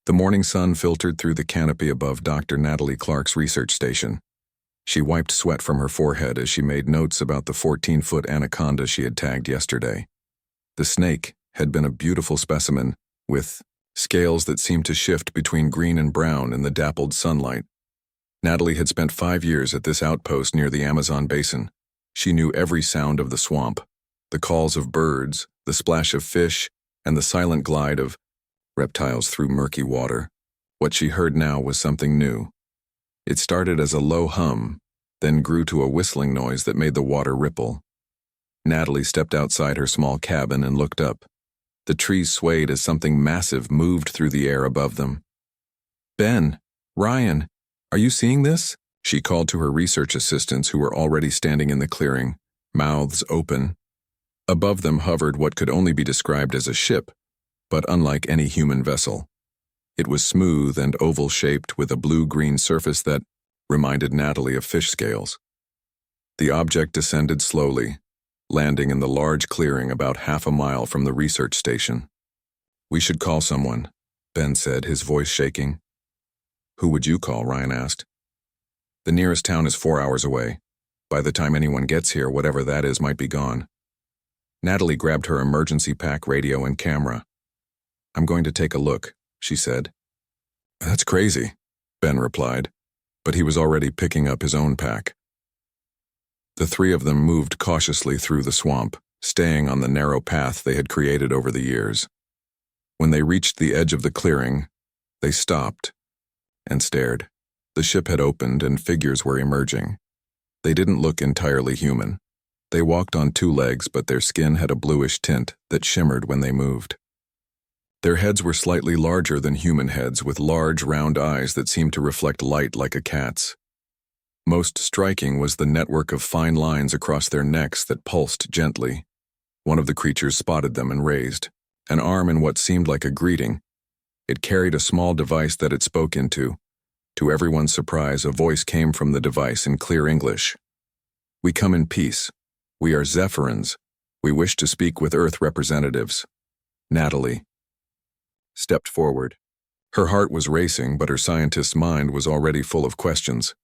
The morning sun filtered through the canopy above Dr. Natalie Clark's research station. She wiped sweat from her forehead as she made notes about the 14-foot anaconda she had tagged yesterday. The snake had been a beautiful specimen, with scales that seemed to shift between green and brown in the dappled sunlight. Natalie had spent 5 years at this outpost near the Amazon basin. She knew every sound of the swamp, the calls of birds, the splash of fish, and the silent glide of reptiles through murky water. What she heard now was something new. It started as a low hum, then grew to a whistling noise that made the water ripple. Natalie stepped outside her small cabin and looked up. The trees swayed as something massive moved through the air above them. "Ben, Ryan, are you seeing this?" She called to her research assistants who were already standing in the clearing, mouths open. Above them hovered what could only be described as a ship, but unlike any human vessel. It was smooth and oval-shaped with a blue-green surface that reminded Natalie of fish scales. The object descended slowly, landing in the large clearing about half a mile from the research station. "We should call someone," Ben said, his voice shaking. "Who would you call?" Ryan asked. "The nearest town is 4 hours away. By the time anyone gets here, whatever that is might be gone." Natalie grabbed her emergency pack radio and camera. "I'm going to take a look," she said. "That's crazy," Ben replied, but he was already picking up his own pack. The three of them moved cautiously through the swamp, staying on the narrow path they had created over the years. When they reached the edge of the clearing, they stopped and stared. The ship had opened and figures were emerging. They didn't look entirely human. They walked on 2 legs, but their skin had a bluish tint that shimmered when they moved. Their heads were slightly larger than human heads, with large, round eyes that seemed to reflect light like a cat's. Most striking was the network of fine lines across their necks that pulsed gently. One of the creatures spotted them and raised an arm in what seemed like a greeting. It carried a small device that it spoke into. To everyone's surprise, a voice came from the device in clear English. "We come in peace. We are Zephyrins. We wish to speak with Earth representatives." Natalie stepped forward. Her heart was racing, but her scientist's mind was already full of questions.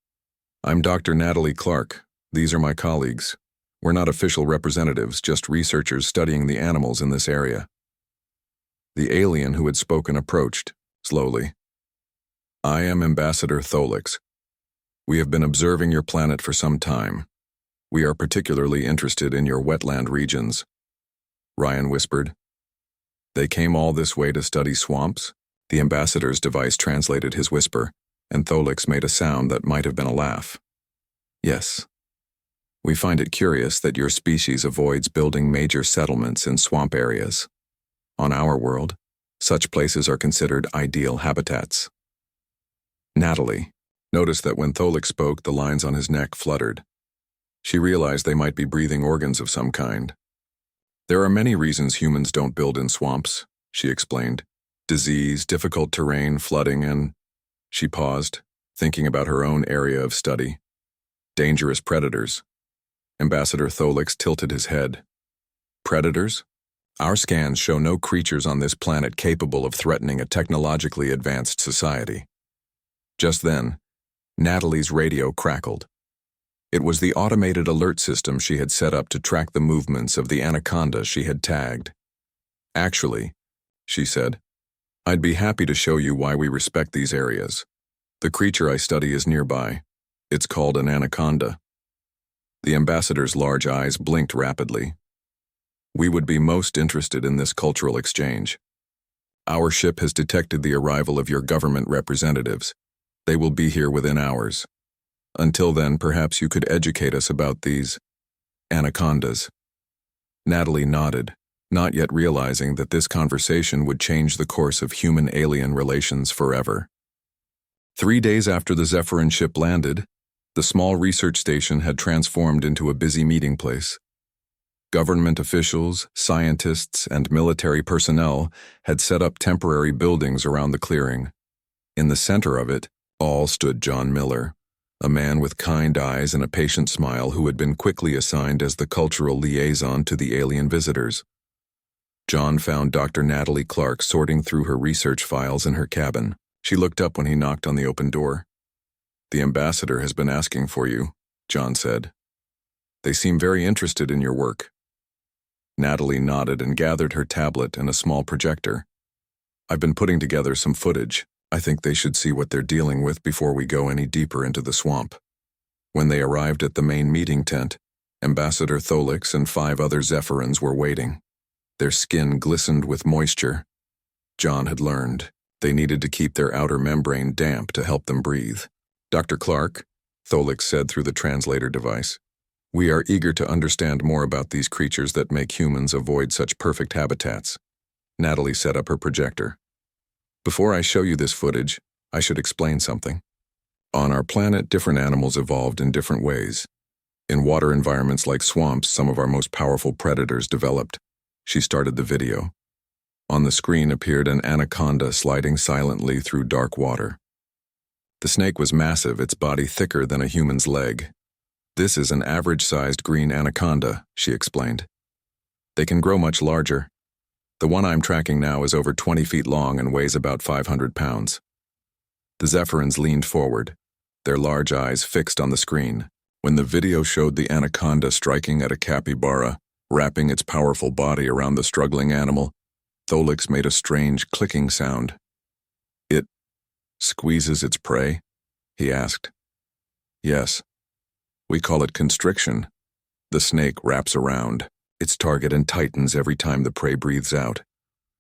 "I'm Dr. Natalie Clark. These are my colleagues. We're not official representatives, just researchers studying the animals in this area." The alien who had spoken approached, slowly. "I am Ambassador Tholix. We have been observing your planet for some time. We are particularly interested in your wetland regions," Ryan whispered. "They came all this way to study swamps?" The ambassador's device translated his whisper, and Tholix made a sound that might have been a laugh. "Yes. We find it curious that your species avoids building major settlements in swamp areas. On our world, such places are considered ideal habitats." Natalie noticed that when Tholix spoke, the lines on his neck fluttered. She realized they might be breathing organs of some kind. "There are many reasons humans don't build in swamps," she explained. "Disease, difficult terrain, flooding, and—" She paused, thinking about her own area of study. "Dangerous predators." Ambassador Tholix tilted his head. "Predators? Our scans show no creatures on this planet capable of threatening a technologically advanced society." Just then, Natalie's radio crackled. It was the automated alert system she had set up to track the movements of the anaconda she had tagged. "Actually," she said, "I'd be happy to show you why we respect these areas. The creature I study is nearby. It's called an anaconda." The ambassador's large eyes blinked rapidly. "We would be most interested in this cultural exchange. Our ship has detected the arrival of your government representatives. They will be here within hours. Until then, perhaps you could educate us about these anacondas." Natalie nodded, not yet realizing that this conversation would change the course of human-alien relations forever. 3 days after the Zephyrin ship landed, the small research station had transformed into a busy meeting place. Government officials, scientists, and military personnel had set up temporary buildings around the clearing. In the center of it all stood John Miller, a man with kind eyes and a patient smile who had been quickly assigned as the cultural liaison to the alien visitors. John found Dr. Natalie Clark sorting through her research files in her cabin. She looked up when he knocked on the open door. "The ambassador has been asking for you," John said. "They seem very interested in your work." Natalie nodded and gathered her tablet and a small projector. "I've been putting together some footage. I think they should see what they're dealing with before we go any deeper into the swamp." When they arrived at the main meeting tent, Ambassador Tholix and 5 other Zephyrins were waiting. Their skin glistened with moisture. John had learned they needed to keep their outer membrane damp to help them breathe. "Dr. Clark," Tholix said through the translator device, "we are eager to understand more about these creatures that make humans avoid such perfect habitats." Natalie set up her projector. "Before I show you this footage, I should explain something. On our planet, different animals evolved in different ways. In water environments like swamps, some of our most powerful predators developed." She started the video. On the screen appeared an anaconda sliding silently through dark water. The snake was massive, its body thicker than a human's leg. "This is an average-sized green anaconda," she explained. "They can grow much larger. The one I'm tracking now is over 20 feet long and weighs about 500 pounds. The Zephyrins leaned forward, their large eyes fixed on the screen. When the video showed the anaconda striking at a capybara, wrapping its powerful body around the struggling animal, Tholix made a strange clicking sound. "It squeezes its prey?" he asked. "Yes. We call it constriction. The snake wraps around its target and tightens every time the prey breathes out.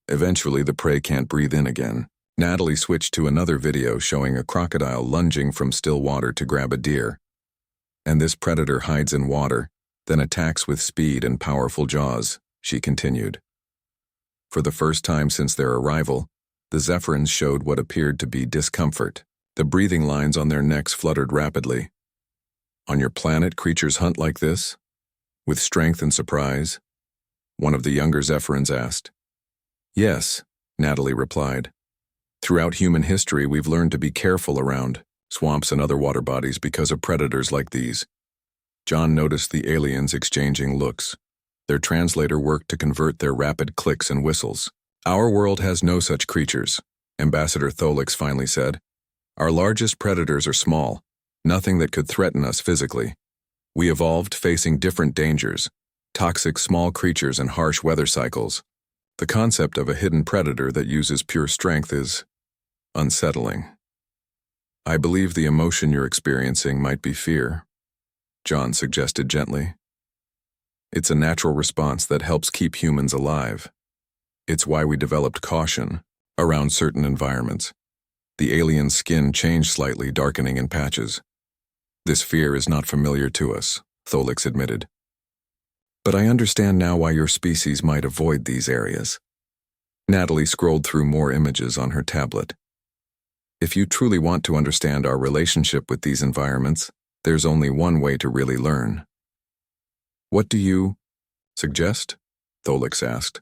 Eventually, the prey can't breathe in again." Natalie switched to another video showing a crocodile lunging from still water to grab a deer. "And this predator hides in water, then attacks with speed and powerful jaws," she continued. For the first time since their arrival, the Zephyrins showed what appeared to be discomfort. The breathing lines on their necks fluttered rapidly. "On your planet, creatures hunt like this? With strength and surprise?" one of the younger Zephyrins asked. "Yes," Natalie replied. "Throughout human history, we've learned to be careful around swamps and other water bodies because of predators like these." John noticed the aliens exchanging looks. Their translator worked to convert their rapid clicks and whistles. "Our world has no such creatures," Ambassador Tholix finally said. "Our largest predators are small, nothing that could threaten us physically. We evolved facing different dangers, toxic small creatures and harsh weather cycles. The concept of a hidden predator that uses pure strength is unsettling." "I believe the emotion you're experiencing might be fear," John suggested gently. "It's a natural response that helps keep humans alive. It's why we developed caution around certain environments. The alien skin changed slightly, darkening in patches. This fear is not familiar to us," Tholix admitted. "But I understand now why your species might avoid these areas." Natalie scrolled through more images on her tablet. "If you truly want to understand our relationship with these environments, there's only one way to really learn." "What do you suggest?" Tholix asked.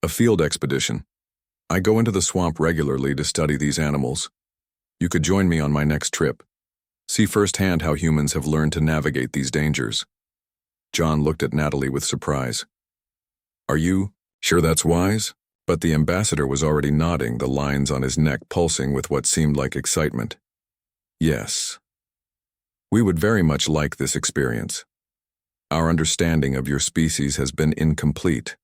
"A field expedition. I go into the swamp regularly to study these animals. You could join me on my next trip. See firsthand how humans have learned to navigate these dangers." John looked at Natalie with surprise. "Are you sure that's wise?" But the ambassador was already nodding, the lines on his neck pulsing with what seemed like excitement. "Yes. We would very much like this experience. Our understanding of your species has been incomplete.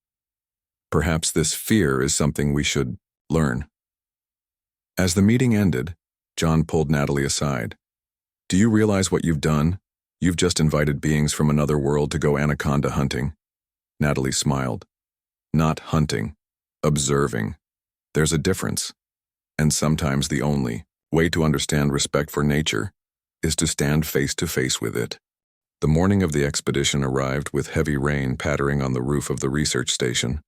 Perhaps this fear is something we should learn." As the meeting ended, John pulled Natalie aside. "Do you realize what you've done? You've just invited beings from another world to go anaconda hunting." Natalie smiled. "Not hunting. Observing. There's a difference. And sometimes the only way to understand respect for nature is to stand face to face with it." The morning of the expedition arrived with heavy rain pattering on the roof of the research station.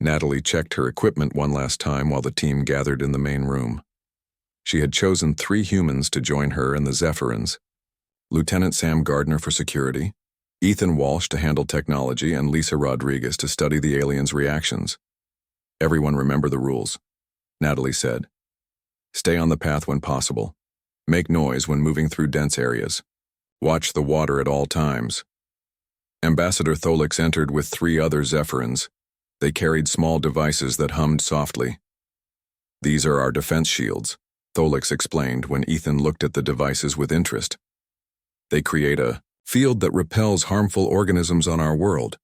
Natalie checked her equipment one last time while the team gathered in the main room. She had chosen 3 humans to join her and the Zephyrins: Lieutenant Sam Gardner for security, Ethan Walsh to handle technology, and Lisa Rodriguez to study the aliens' reactions. "Everyone remember the rules," Natalie said. "Stay on the path when possible. Make noise when moving through dense areas. Watch the water at all times." Ambassador Tholix entered with 3 other Zephyrins. They carried small devices that hummed softly. "These are our defense shields," Tholix explained when Ethan looked at the devices with interest. "They create a field that repels harmful organisms on our world."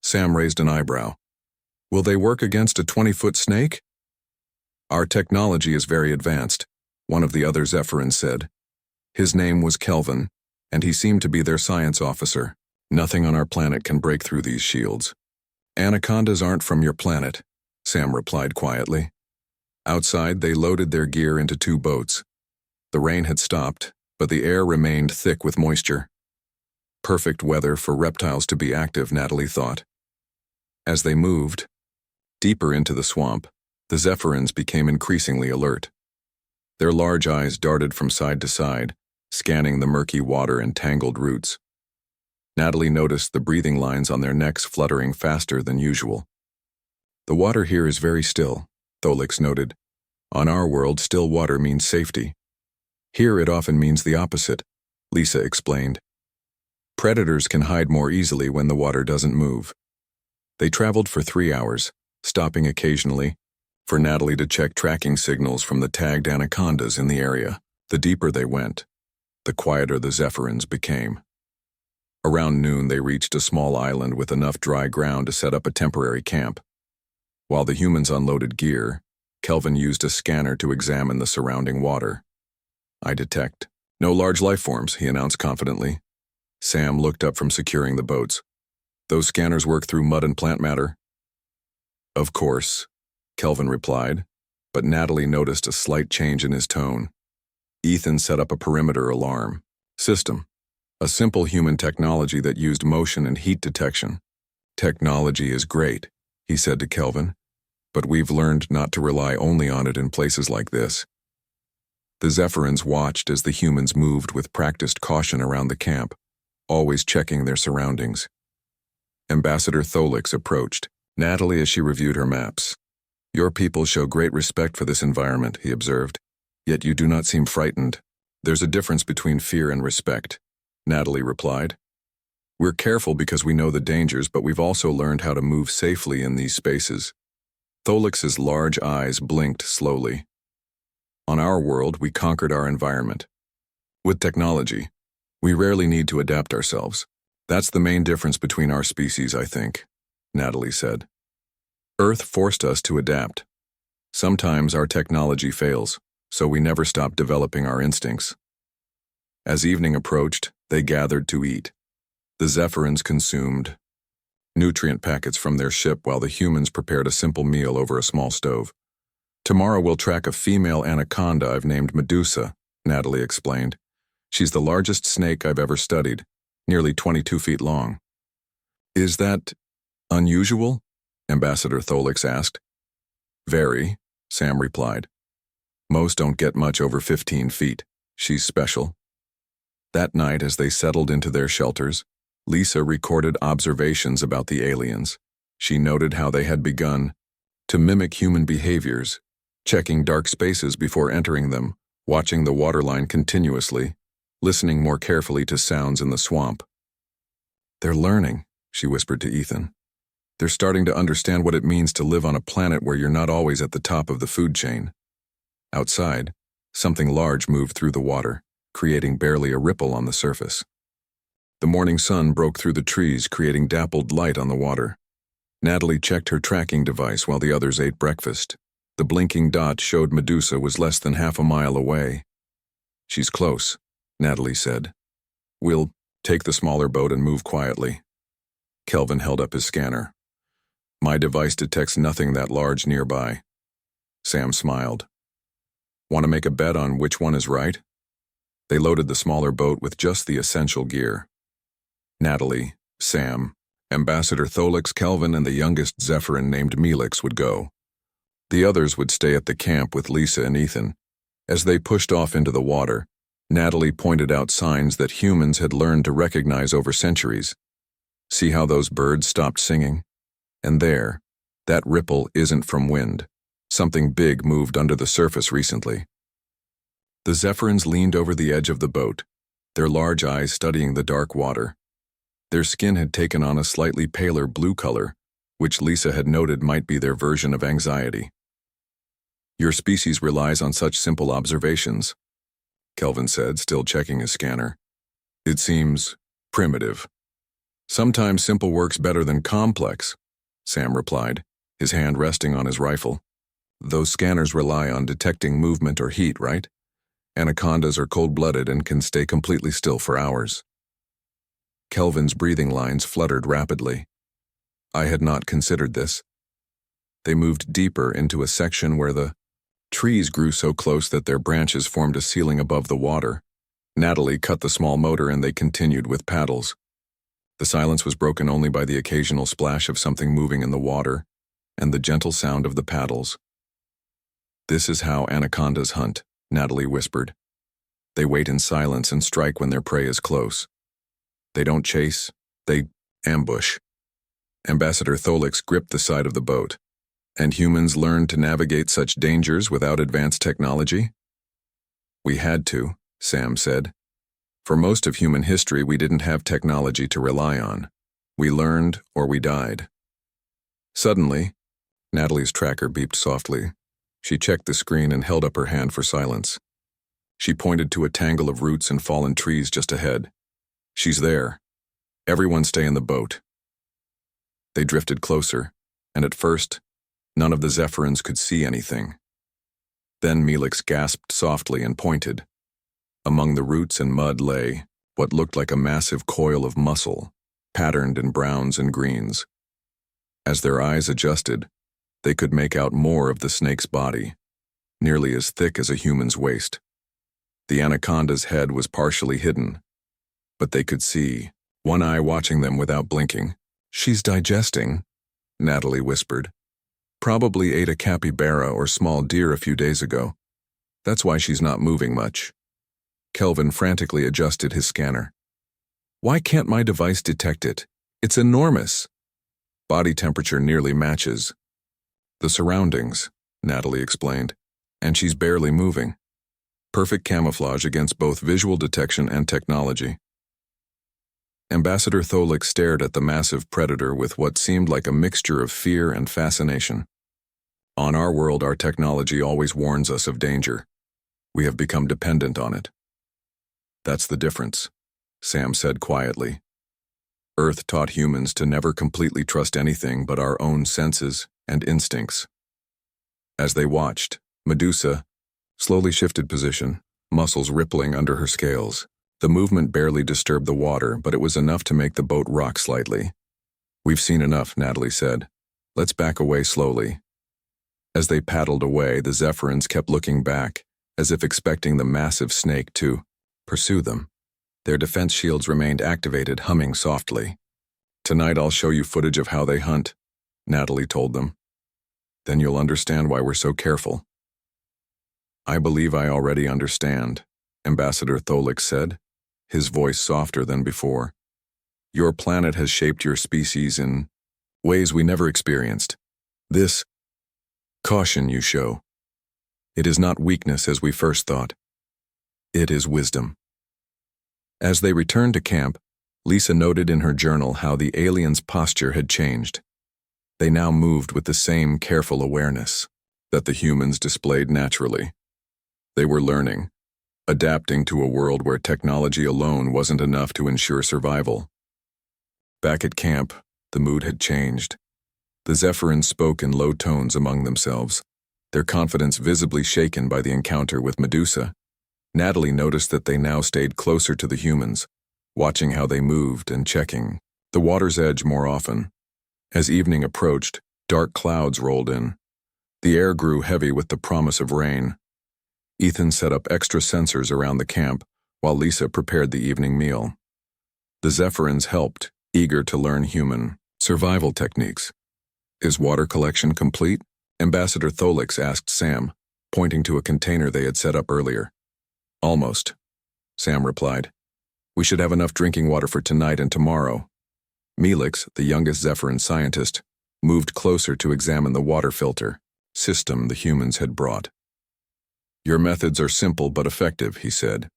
Sam raised an eyebrow. "Will they work against a 20-foot snake?" "Our technology is very advanced," one of the other Zephyrins said. His name was Kelvin, and he seemed to be their science officer. "Nothing on our planet can break through these shields." "Anacondas aren't from your planet," Sam replied quietly. Outside, they loaded their gear into 2 boats. The rain had stopped, but the air remained thick with moisture. Perfect weather for reptiles to be active, Natalie thought. As they moved deeper into the swamp, the Zephyrins became increasingly alert. Their large eyes darted from side to side, scanning the murky water and tangled roots. Natalie noticed the breathing lines on their necks fluttering faster than usual. "The water here is very still," Tholix noted. "On our world, still water means safety. Here it often means the opposite," Lisa explained. "Predators can hide more easily when the water doesn't move." They traveled for 3 hours, stopping occasionally for Natalie to check tracking signals from the tagged anacondas in the area. The deeper they went, the quieter the Zephyrins became. Around noon, they reached a small island with enough dry ground to set up a temporary camp. While the humans unloaded gear, Kelvin used a scanner to examine the surrounding water. "I detect no large life forms," he announced confidently. Sam looked up from securing the boats. "Those scanners work through mud and plant matter?" "Of course," Kelvin replied, but Natalie noticed a slight change in his tone. Ethan set up a perimeter alarm system, a simple human technology that used motion and heat detection. "Technology is great," he said to Kelvin, "but we've learned not to rely only on it in places like this." The Zephyrins watched as the humans moved with practiced caution around the camp, always checking their surroundings. Ambassador Tholix approached Natalie as she reviewed her maps. "Your people show great respect for this environment," he observed, "yet you do not seem frightened." "There's a difference between fear and respect," Natalie replied. "We're careful because we know the dangers, but we've also learned how to move safely in these spaces." Tholix's large eyes blinked slowly. "On our world, we conquered our environment. With technology, we rarely need to adapt ourselves. That's the main difference between our species, I think," Natalie said. "Earth forced us to adapt. Sometimes our technology fails, so we never stop developing our instincts." As evening approached, they gathered to eat. The Zephyrins consumed nutrient packets from their ship while the humans prepared a simple meal over a small stove. "Tomorrow we'll track a female anaconda I've named Medusa," Natalie explained. "She's the largest snake I've ever studied, nearly 22 feet long." "Is that unusual?" Ambassador Tholix asked. "Very," Sam replied. "Most don't get much over 15 feet. She's special." That night, as they settled into their shelters, Lisa recorded observations about the aliens. She noted how they had begun to mimic human behaviors, checking dark spaces before entering them, watching the waterline continuously, listening more carefully to sounds in the swamp. "They're learning," she whispered to Ethan. "They're starting to understand what it means to live on a planet where you're not always at the top of the food chain." Outside, something large moved through the water, creating barely a ripple on the surface. The morning sun broke through the trees, creating dappled light on the water. Natalie checked her tracking device while the others ate breakfast. The blinking dot showed Medusa was less than half a mile away. "She's close," Natalie said. "We'll take the smaller boat and move quietly." Kelvin held up his scanner. "My device detects nothing that large nearby." Sam smiled. "Want to make a bet on which one is right?" They loaded the smaller boat with just the essential gear. Natalie, Sam, Ambassador Tholix, Kelvin, and the youngest Zephyrin named Melix would go. The others would stay at the camp with Lisa and Ethan. As they pushed off into the water, Natalie pointed out signs that humans had learned to recognize over centuries. "See how those birds stopped singing? And there, that ripple isn't from wind. Something big moved under the surface recently." The Zephyrins leaned over the edge of the boat, their large eyes studying the dark water. Their skin had taken on a slightly paler blue color, which Lisa had noted might be their version of anxiety. Your species relies on such simple observations, Kelvin said, still checking his scanner. It seems primitive. Sometimes simple works better than complex, Sam replied, his hand resting on his rifle. Those scanners rely on detecting movement or heat, right? Anacondas are cold-blooded and can stay completely still for hours. Kelvin's breathing lines fluttered rapidly. I had not considered this. They moved deeper into a section where the trees grew so close that their branches formed a ceiling above the water. Natalie cut the small motor and they continued with paddles. The silence was broken only by the occasional splash of something moving in the water and the gentle sound of the paddles. This is how anacondas hunt, Natalie whispered. They wait in silence and strike when their prey is close. They don't chase, they ambush. Ambassador Tholix gripped the side of the boat. And humans learned to navigate such dangers without advanced technology? We had to, Sam said. For most of human history, we didn't have technology to rely on. We learned or we died. Suddenly, Natalie's tracker beeped softly. She checked the screen and held up her hand for silence. She pointed to a tangle of roots and fallen trees just ahead. She's there. Everyone stay in the boat. They drifted closer, and at first, none of the Zephyrins could see anything. Then Melix gasped softly and pointed. Among the roots and mud lay what looked like a massive coil of muscle, patterned in browns and greens. As their eyes adjusted, they could make out more of the snake's body, nearly as thick as a human's waist. The anaconda's head was partially hidden, but they could see, one eye watching them without blinking. She's digesting, Natalie whispered. Probably ate a capybara or small deer a few days ago. That's why she's not moving much. Kelvin frantically adjusted his scanner. Why can't my device detect it? It's enormous. Body temperature nearly matches. The surroundings, Natalie explained, and she's barely moving. Perfect camouflage against both visual detection and technology. Ambassador Tholix stared at the massive predator with what seemed like a mixture of fear and fascination. On our world, our technology always warns us of danger. We have become dependent on it. That's the difference, Sam said quietly. Earth taught humans to never completely trust anything but our own senses and instincts. As they watched, Medusa slowly shifted position, muscles rippling under her scales. The movement barely disturbed the water, but it was enough to make the boat rock slightly. We've seen enough, Natalie said. Let's back away slowly. As they paddled away, the Zephyrins kept looking back, as if expecting the massive snake to pursue them. Their defense shields remained activated, humming softly. Tonight I'll show you footage of how they hunt, Natalie told them. Then you'll understand why we're so careful. I believe I already understand, Ambassador Tholix said, his voice softer than before. Your planet has shaped your species in ways we never experienced. This caution you show, it is not weakness as we first thought. It is wisdom. As they returned to camp, Lisa noted in her journal how the aliens' posture had changed. They now moved with the same careful awareness that the humans displayed naturally. They were learning, adapting to a world where technology alone wasn't enough to ensure survival. Back at camp, the mood had changed. The Zephyrins spoke in low tones among themselves, their confidence visibly shaken by the encounter with Medusa. Natalie noticed that they now stayed closer to the humans, watching how they moved and checking the water's edge more often. As evening approached, dark clouds rolled in. The air grew heavy with the promise of rain. Ethan set up extra sensors around the camp while Lisa prepared the evening meal. The Zephyrins helped, eager to learn human survival techniques. Is water collection complete? Ambassador Tholix asked Sam, pointing to a container they had set up earlier. Almost, Sam replied. We should have enough drinking water for tonight and tomorrow. Melix, the youngest Zephyrin scientist, moved closer to examine the water filter system the humans had brought. Your methods are simple but effective, he said,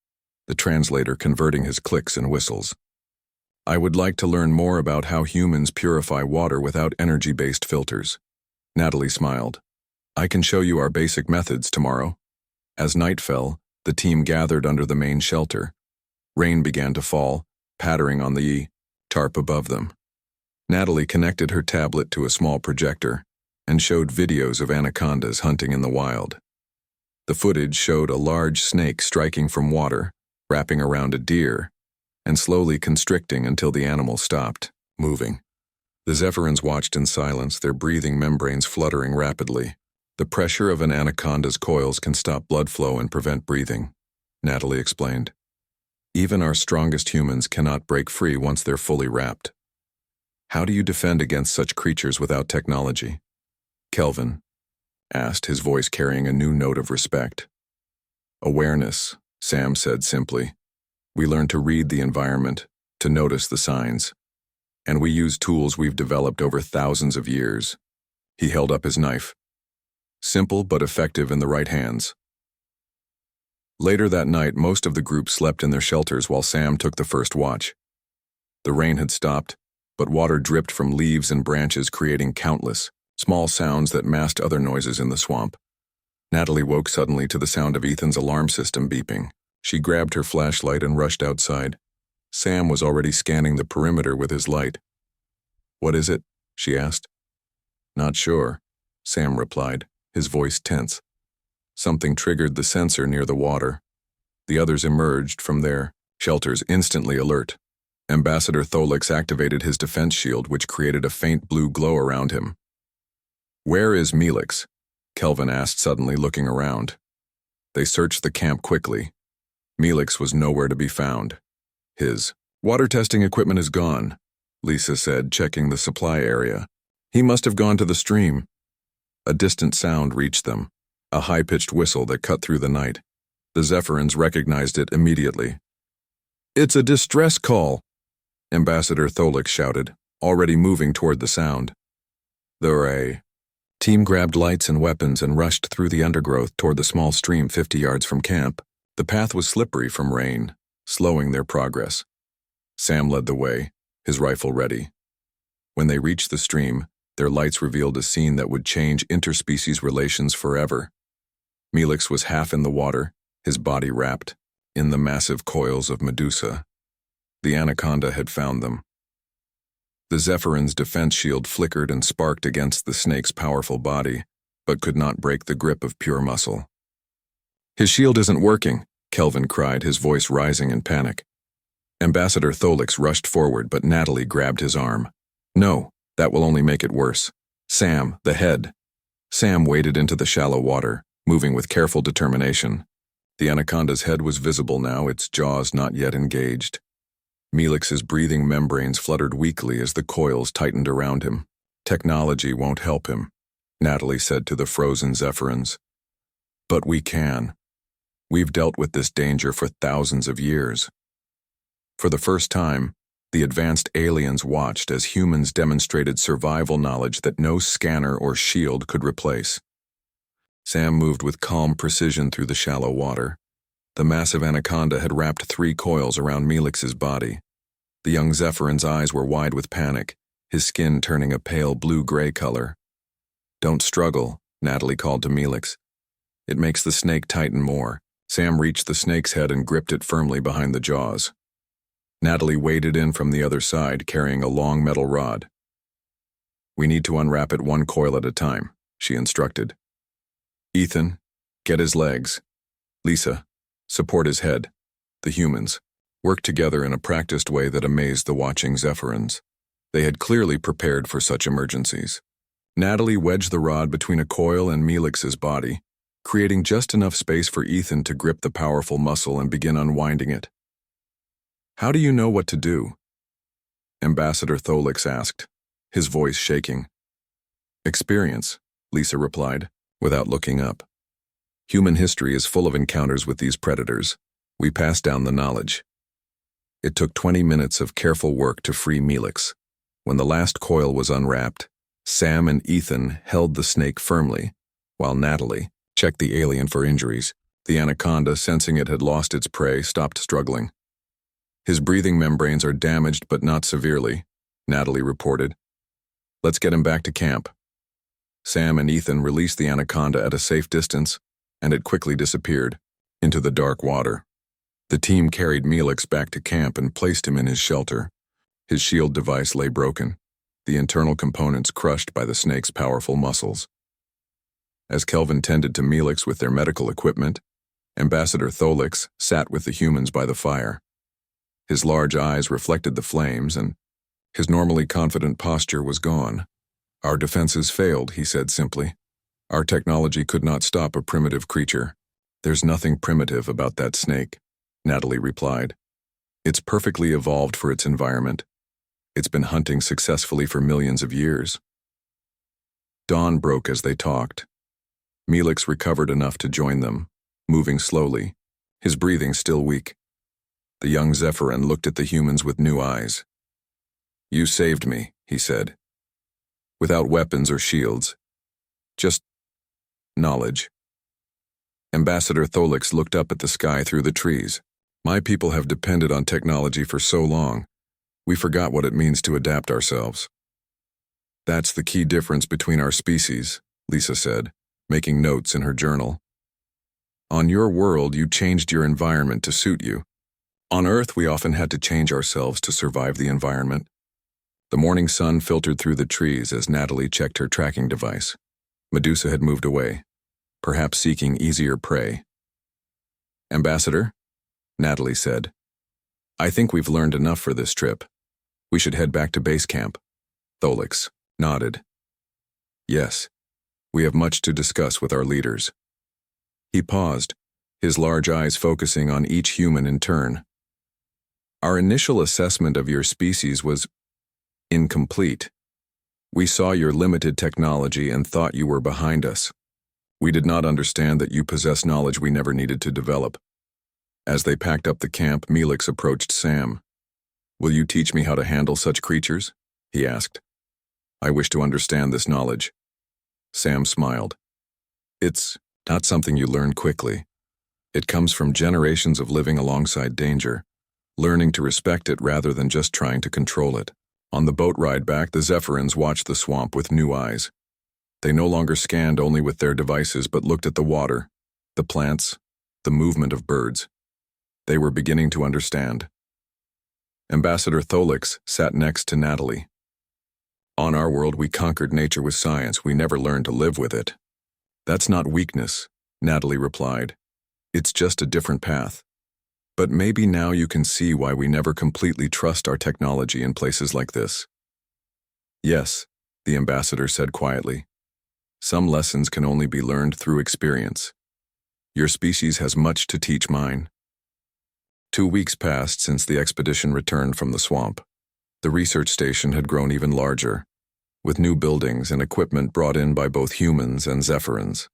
the translator converting his clicks and whistles. I would like to learn more about how humans purify water without energy-based filters. Natalie smiled. I can show you our basic methods tomorrow. As night fell, the team gathered under the main shelter. Rain began to fall, pattering on the tarp above them. Natalie connected her tablet to a small projector and showed videos of anacondas hunting in the wild. The footage showed a large snake striking from water, wrapping around a deer, and slowly constricting until the animal stopped moving. The Zephyrins watched in silence, their breathing membranes fluttering rapidly. The pressure of an anaconda's coils can stop blood flow and prevent breathing, Natalie explained. Even our strongest humans cannot break free once they're fully wrapped. How do you defend against such creatures without technology? Kelvin asked, his voice carrying a new note of respect. Awareness, Sam said simply. We learn to read the environment, to notice the signs. And we use tools we've developed over thousands of years. He held up his knife. Simple but effective in the right hands. Later that night, most of the group slept in their shelters while Sam took the first watch. The rain had stopped, but water dripped from leaves and branches, creating countless, small sounds that masked other noises in the swamp. Natalie woke suddenly to the sound of Ethan's alarm system beeping. She grabbed her flashlight and rushed outside. Sam was already scanning the perimeter with his light. What is it? She asked. Not sure, Sam replied, his voice tense. Something triggered the sensor near the water. The others emerged from their shelters instantly alert. Ambassador Tholix activated his defense shield, which created a faint blue glow around him. Where is Melix? Kelvin asked suddenly, looking around. They searched the camp quickly. Melix was nowhere to be found. His water testing equipment is gone, Lisa said, checking the supply area. He must have gone to the stream. A distant sound reached them, a high-pitched whistle that cut through the night. The Zephyrins recognized it immediately. It's a distress call, Ambassador Tholix shouted, already moving toward the sound. The team grabbed lights and weapons and rushed through the undergrowth toward the small stream 50 yards from camp. The path was slippery from rain, slowing their progress. Sam led the way, his rifle ready. When they reached the stream, their lights revealed a scene that would change interspecies relations forever. Melix was half in the water, his body wrapped in the massive coils of Medusa. The anaconda had found them. The Zephyrins' defense shield flickered and sparked against the snake's powerful body, but could not break the grip of pure muscle. His shield isn't working, Kelvin cried, his voice rising in panic. Ambassador Tholix rushed forward, but Natalie grabbed his arm. No, that will only make it worse. Sam, the head. Sam waded into the shallow water, moving with careful determination. The anaconda's head was visible now, its jaws not yet engaged. Melix's breathing membranes fluttered weakly as the coils tightened around him. Technology won't help him, Natalie said to the frozen Zephyrins. But we can. We've dealt with this danger for thousands of years. For the first time, the advanced aliens watched as humans demonstrated survival knowledge that no scanner or shield could replace. Sam moved with calm precision through the shallow water. The massive anaconda had wrapped 3 coils around Melix's body. The young Zephyrin's eyes were wide with panic, his skin turning a pale blue-gray color. Don't struggle, Natalie called to Melix. It makes the snake tighten more. Sam reached the snake's head and gripped it firmly behind the jaws. Natalie waded in from the other side, carrying a long metal rod. We need to unwrap it 1 coil at a time, she instructed. Ethan, get his legs. Lisa, support his head. The humans worked together in a practiced way that amazed the watching Zephyrins. They had clearly prepared for such emergencies. Natalie wedged the rod between a coil and Melix's body, creating just enough space for Ethan to grip the powerful muscle and begin unwinding it. How do you know what to do? Ambassador Tholix asked, his voice shaking. Experience, Lisa replied, without looking up. Human history is full of encounters with these predators. We pass down the knowledge. It took 20 minutes of careful work to free Melix. When the last coil was unwrapped, Sam and Ethan held the snake firmly, while Natalie checked the alien for injuries. The anaconda, sensing it had lost its prey, stopped struggling. His breathing membranes are damaged but not severely, Natalie reported. Let's get him back to camp. Sam and Ethan released the anaconda at a safe distance, and it quickly disappeared into the dark water. The team carried Melix back to camp and placed him in his shelter. His shield device lay broken, the internal components crushed by the snake's powerful muscles. As Kelvin tended to Melix with their medical equipment, Ambassador Tholix sat with the humans by the fire. His large eyes reflected the flames, and his normally confident posture was gone. Our defenses failed, he said simply. Our technology could not stop a primitive creature. There's nothing primitive about that snake, Natalie replied. It's perfectly evolved for its environment. It's been hunting successfully for millions of years. Dawn broke as they talked. Melix recovered enough to join them, moving slowly, his breathing still weak. The young Zephyrin looked at the humans with new eyes. You saved me, he said. Without weapons or shields. Just knowledge. Ambassador Tholix looked up at the sky through the trees. My people have depended on technology for so long, we forgot what it means to adapt ourselves. That's the key difference between our species, Lisa said, making notes in her journal. On your world, you changed your environment to suit you. On Earth, we often had to change ourselves to survive the environment. The morning sun filtered through the trees as Natalie checked her tracking device. Medusa had moved away, perhaps seeking easier prey. Ambassador, Natalie said, I think we've learned enough for this trip. We should head back to base camp. Tholix nodded. Yes, we have much to discuss with our leaders. He paused, his large eyes focusing on each human in turn. Our initial assessment of your species was incomplete. We saw your limited technology and thought you were behind us. We did not understand that you possess knowledge we never needed to develop. As they packed up the camp, Melix approached Sam. Will you teach me how to handle such creatures? He asked. I wish to understand this knowledge. Sam smiled. It's not something you learn quickly. It comes from generations of living alongside danger, learning to respect it rather than just trying to control it. On the boat ride back, the Zephyrins watched the swamp with new eyes. They no longer scanned only with their devices but looked at the water, the plants, the movement of birds. They were beginning to understand. Ambassador Tholix sat next to Natalie. On our world, we conquered nature with science. We never learned to live with it. That's not weakness, Natalie replied. It's just a different path. But maybe now you can see why we never completely trust our technology in places like this. Yes, the ambassador said quietly. Some lessons can only be learned through experience. Your species has much to teach mine. 2 weeks passed since the expedition returned from the swamp. The research station had grown even larger, with new buildings and equipment brought in by both humans and Zephyrins.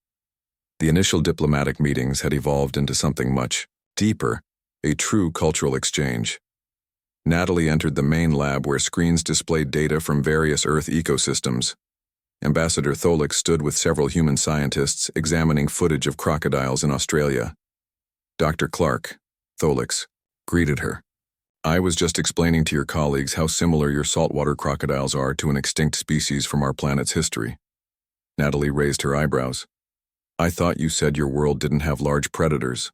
The initial diplomatic meetings had evolved into something much deeper, a true cultural exchange. Natalie entered the main lab where screens displayed data from various Earth ecosystems. Ambassador Tholix stood with several human scientists examining footage of crocodiles in Australia. Dr. Clark, Tholix, greeted her. I was just explaining to your colleagues how similar your saltwater crocodiles are to an extinct species from our planet's history. Natalie raised her eyebrows. I thought you said your world didn't have large predators.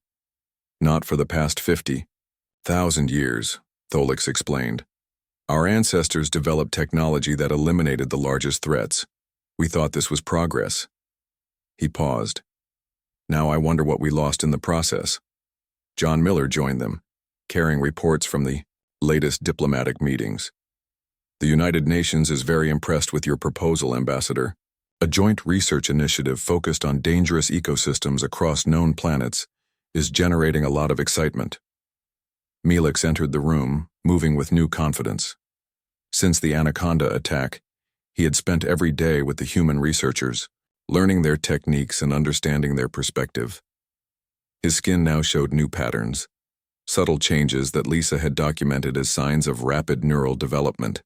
Not for the past 50,000 years, Tholix explained. Our ancestors developed technology that eliminated the largest threats. We thought this was progress. He paused. Now I wonder what we lost in the process. John Miller joined them, carrying reports from the latest diplomatic meetings. The United Nations is very impressed with your proposal, Ambassador. A joint research initiative focused on dangerous ecosystems across known planets is generating a lot of excitement. Melix entered the room, moving with new confidence. Since the Anaconda attack, he had spent every day with the human researchers, learning their techniques and understanding their perspective. His skin now showed new patterns, subtle changes that Lisa had documented as signs of rapid neural development.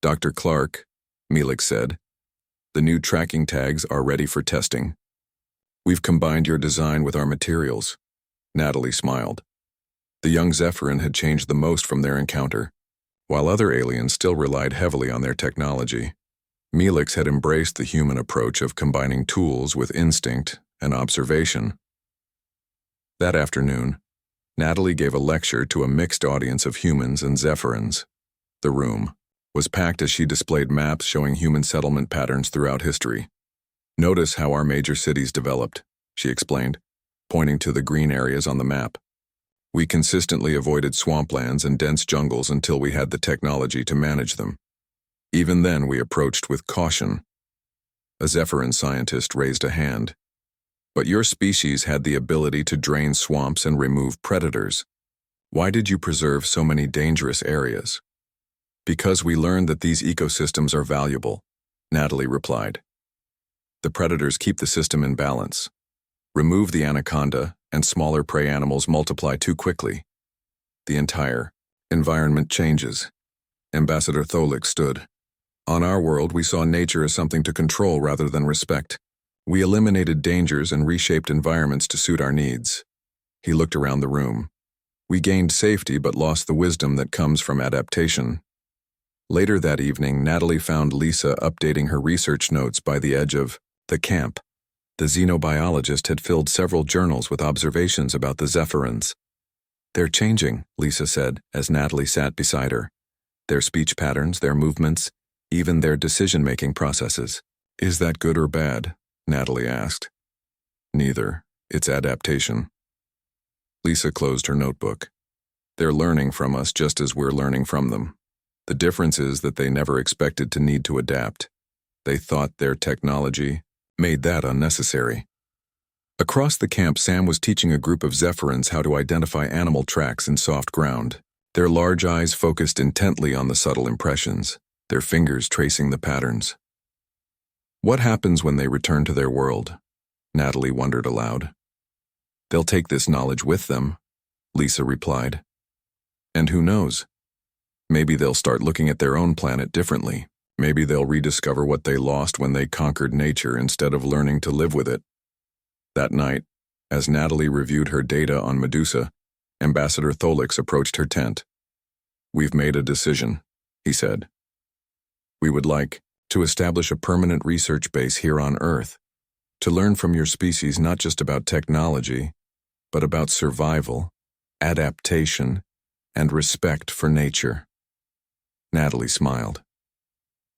Dr. Clark, Melix said, the new tracking tags are ready for testing. We've combined your design with our materials. Natalie smiled. The young Zephyrin had changed the most from their encounter. While other aliens still relied heavily on their technology, Melix had embraced the human approach of combining tools with instinct and observation. That afternoon, Natalie gave a lecture to a mixed audience of humans and Zephyrins. The room was packed as she displayed maps showing human settlement patterns throughout history. "Notice how our major cities developed," she explained, pointing to the green areas on the map. "We consistently avoided swamplands and dense jungles until we had the technology to manage them. Even then, we approached with caution." A Zephyrin scientist raised a hand. "But your species had the ability to drain swamps and remove predators. Why did you preserve so many dangerous areas?" "Because we learned that these ecosystems are valuable," Natalie replied. "The predators keep the system in balance. Remove the anaconda, and smaller prey animals multiply too quickly. The entire environment changes." Ambassador Tholik stood. "On our world, we saw nature as something to control rather than respect. We eliminated dangers and reshaped environments to suit our needs." He looked around the room. "We gained safety but lost the wisdom that comes from adaptation." Later that evening, Natalie found Lisa updating her research notes by the edge of the camp. The xenobiologist had filled several journals with observations about the Zephyrins. "They're changing," Lisa said as Natalie sat beside her. "Their speech patterns, their movements, even their decision-making processes." "Is that good or bad?" Natalie asked. "Neither. It's adaptation." Lisa closed her notebook. "They're learning from us just as we're learning from them. The difference is that they never expected to need to adapt. They thought their technology made that unnecessary." Across the camp, Sam was teaching a group of Zephyrins how to identify animal tracks in soft ground. Their large eyes focused intently on the subtle impressions, their fingers tracing the patterns. "What happens when they return to their world?" Natalie wondered aloud. "They'll take this knowledge with them," Lisa replied. "And who knows? Maybe they'll start looking at their own planet differently. Maybe they'll rediscover what they lost when they conquered nature instead of learning to live with it." That night, as Natalie reviewed her data on Medusa, Ambassador Tholix approached her tent. "We've made a decision," he said. "We would like to establish a permanent research base here on Earth, to learn from your species not just about technology, but about survival, adaptation, and respect for nature." Natalie smiled.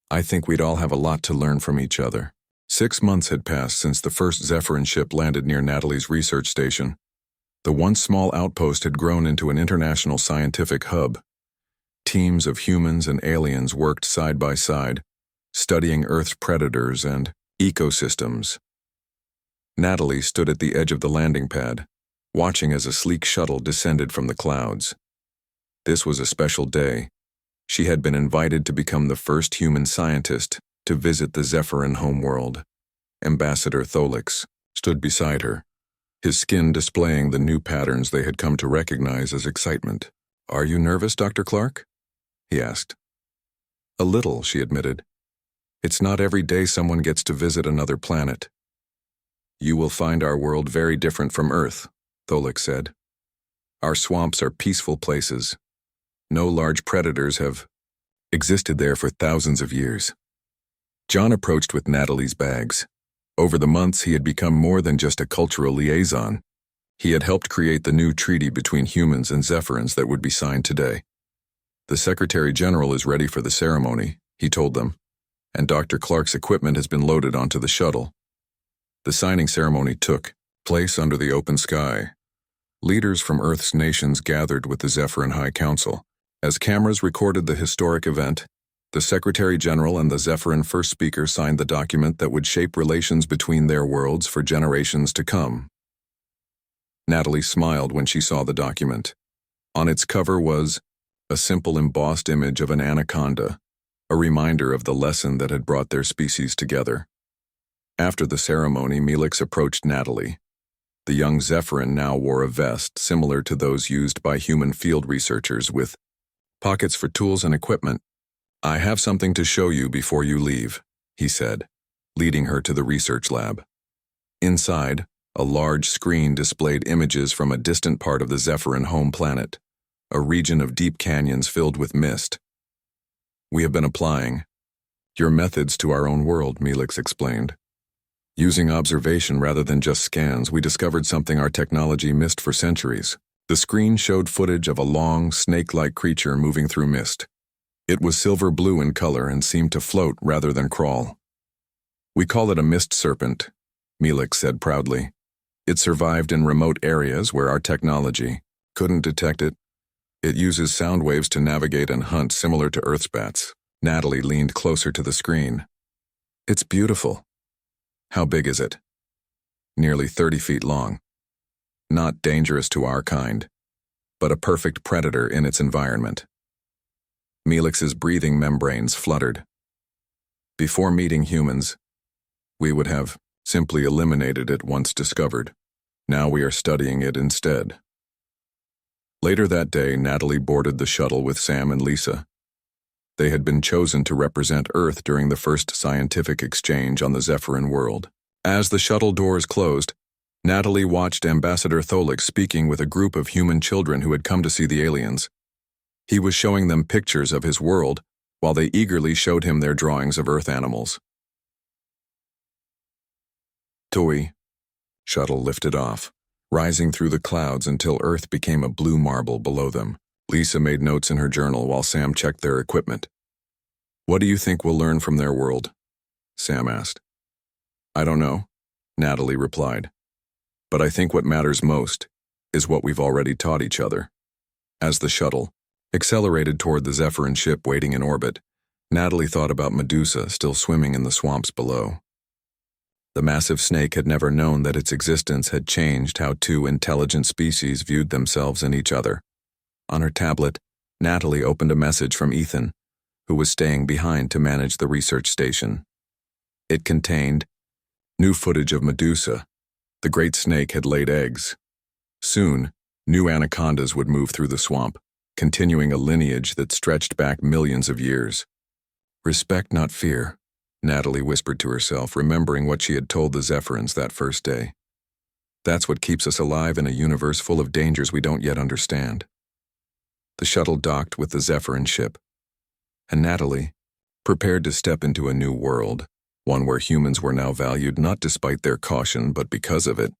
"I think we'd all have a lot to learn from each other." 6 months had passed since the first Zephyrin ship landed near Natalie's research station. The once small outpost had grown into an international scientific hub. Teams of humans and aliens worked side by side, studying Earth's predators and ecosystems. Natalie stood at the edge of the landing pad, watching as a sleek shuttle descended from the clouds. This was a special day. She had been invited to become the first human scientist to visit the Zephyrin homeworld. Ambassador Tholix stood beside her, his skin displaying the new patterns they had come to recognize as excitement. "Are you nervous, Dr. Clark?" he asked. "A little," she admitted. "It's not every day someone gets to visit another planet." "You will find our world very different from Earth," Tholix said. "Our swamps are peaceful places. No large predators have existed there for thousands of years." John approached with Natalie's bags. Over the months, he had become more than just a cultural liaison. He had helped create the new treaty between humans and Zephyrins that would be signed today. "The Secretary General is ready for the ceremony," he told them, "and Dr. Clark's equipment has been loaded onto the shuttle." The signing ceremony took place under the open sky. Leaders from Earth's nations gathered with the Zephyrin High Council. As cameras recorded the historic event, the Secretary General and the Zephyrin First Speaker signed the document that would shape relations between their worlds for generations to come. Natalie smiled when she saw the document. On its cover was a simple embossed image of an anaconda, a reminder of the lesson that had brought their species together. After the ceremony, Melix approached Natalie. The young Zephyrin now wore a vest similar to those used by human field researchers with pockets for tools and equipment. "I have something to show you before you leave," he said, leading her to the research lab. Inside, A large screen displayed images from a distant part of the Zephyrin home planet, a region of deep canyons filled with mist. "We have been applying your methods to our own world," Melix explained. "Using observation rather than just scans, we discovered something our technology missed for centuries." The screen showed footage of a long, snake-like creature moving through mist. It was silver blue in color and seemed to float rather than crawl. "We call it a mist serpent," Melix said proudly. "It survived in remote areas where our technology couldn't detect it. It uses sound waves to navigate and hunt, similar to Earth's bats." Natalie leaned closer to the screen. "It's beautiful." "How big is it?" "Nearly 30 feet long. Not dangerous to our kind, but a perfect predator in its environment." Melix's breathing membranes fluttered. "Before meeting humans, we would have simply eliminated it once discovered. Now we are studying it instead." Later that day, Natalie boarded the shuttle with Sam and Lisa. They had been chosen to represent Earth during the first scientific exchange on the Zephyrin world. As the shuttle doors closed, Natalie watched Ambassador Tholik speaking with a group of human children who had come to see the aliens. He was showing them pictures of his world, while they eagerly showed him their drawings of Earth animals. Tui. Shuttle lifted off, rising through the clouds until Earth became a blue marble below them. Lisa made notes in her journal while Sam checked their equipment. "What do you think we'll learn from their world?" Sam asked. "I don't know," Natalie replied. "But I think what matters most is what we've already taught each other." As the shuttle accelerated toward the Zephyrin ship waiting in orbit, Natalie thought about Medusa still swimming in the swamps below. The massive snake had never known that its existence had changed how two intelligent species viewed themselves and each other. On her tablet, Natalie opened a message from Ethan, who was staying behind to manage the research station. It contained new footage of Medusa. The great snake had laid eggs. Soon, new anacondas would move through the swamp, continuing a lineage that stretched back millions of years. "Respect, not fear," Natalie whispered to herself, remembering what she had told the Zephyrins that first day. "That's what keeps us alive in a universe full of dangers we don't yet understand." The shuttle docked with the Zephyrin ship, and Natalie prepared to step into a new world, one where humans were now valued not despite their caution but because of it.